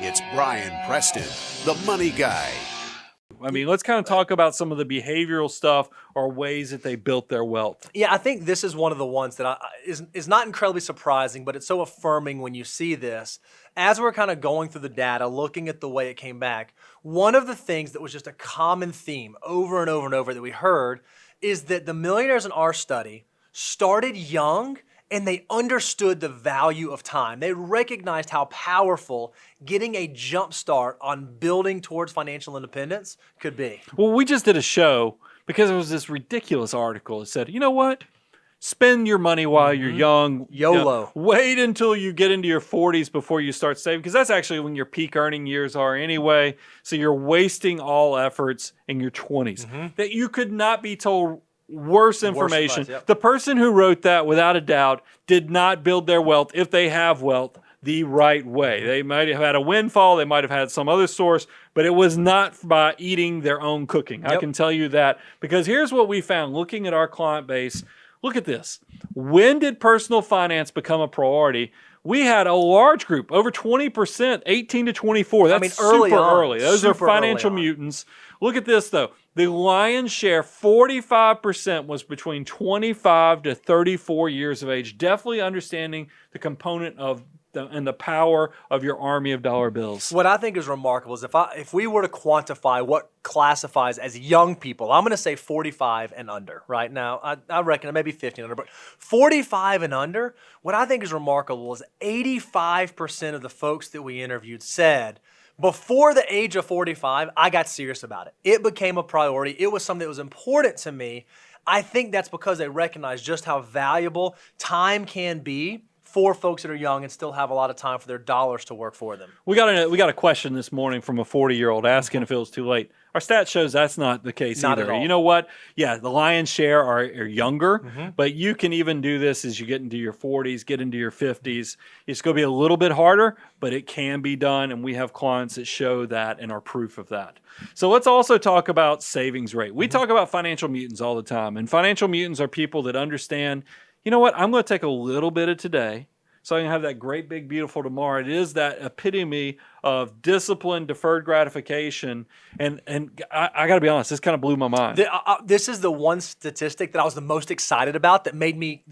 It's Brian Preston, the money guy. I mean, let's kind of talk about some of the behavioral stuff or ways that they built their wealth. Yeah, I think this is one of the ones that is not incredibly surprising, but it's so affirming when you see this. As we're kind of going through the data, looking at the way it came back, one of the things that was just a common theme over and over and over that we heard is that the millionaires in our study started young and they understood the value of time. They recognized how powerful getting a jump start on building towards financial independence could be. Well, we just did a show because it was this ridiculous article that said, you know what? Spend your money while you're young. YOLO. Wait until you get into your 40s before you start saving, because that's actually when your peak earning years are anyway. So you're wasting all efforts in your 20s. That you could not be told worse information. advice, yep. The person who wrote that, without a doubt, did not build their wealth, if they have wealth, the right way. They might have had a windfall, they might have had some other source, but it was not by eating their own cooking. I can tell you that, because here's what we found looking at our client base. Look at this. When did personal finance become a priority? We had a large group, over 20%, 18 to 24. That's early super on. early. Those are Super financial early on. mutants. Look at this, though. The lion's share, 45%, was between 25 to 34 years of age. Definitely understanding the component of and the power of your army of dollar bills. What I think is remarkable is if we were to quantify what classifies as young people, I'm going to say 45 and under right now. I reckon maybe 50 and under, but 45 and under, what I think is remarkable is 85% of the folks that we interviewed said, before the age of 45, I got serious about it. It became a priority. It was something that was important to me. I think that's because they recognize just how valuable time can be for folks that are young and still have a lot of time for their dollars to work for them. We got a question this morning from a 40-year-old asking if it was too late. Our stat shows that's not the case Not either. at all. You know what? Yeah, the lion's share are younger, but you can even do this as you get into your 40s, get into your 50s. It's going to be a little bit harder, but it can be done, and we have clients that show that and are proof of that. So let's also talk about savings rate. We talk about financial mutants all the time, and financial mutants are people that understand, you know what, I'm going to take a little bit of today so I can have that great, big, beautiful tomorrow. It is that epitome of discipline, deferred gratification, and I got to be honest, this kind of blew my mind. This is the one statistic that I was the most excited about that gave me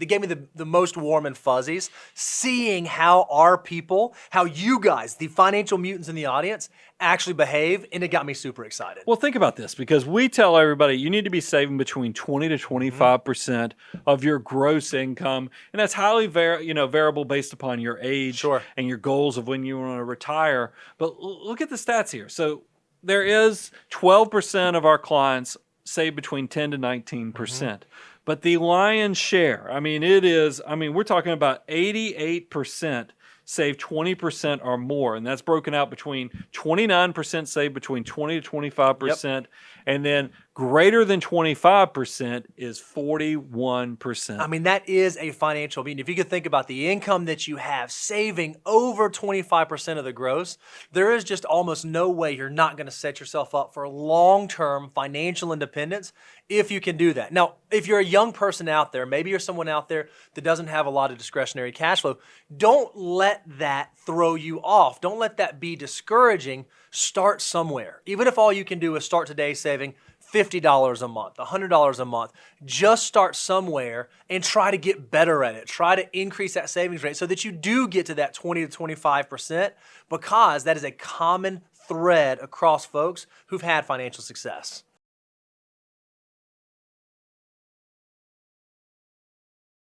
the most warm and fuzzies, seeing how our people, how you guys, the financial mutants in the audience, actually behave, and it got me super excited. Well, think about this, because we tell everybody you need to be saving between 20 to 25% of your gross income, and that's highly variable based upon your age and your goals of when you want to retire. But look at the stats here. So there is 12% of our clients save between 10 to 19%. But the lion's share, we're talking about 88% save 20% or more, and that's broken out between 29% save between 20 to 25%, and then greater than 25% is 41%. I mean, that is a financial mean. If you could think about the income that you have, saving over 25% of the gross, there is just almost no way you're not going to set yourself up for long-term financial independence if you can do that. Now, if you're a young person out there, maybe you're someone out there that doesn't have a lot of discretionary cash flow, don't let that throw you off. Don't let that be discouraging. Start somewhere. Even if all you can do is start today saving $50 a month, $100 a month, just start somewhere and try to get better at it. Try to increase that savings rate so that you do get to that 20 to 25%, because that is a common thread across folks who've had financial success.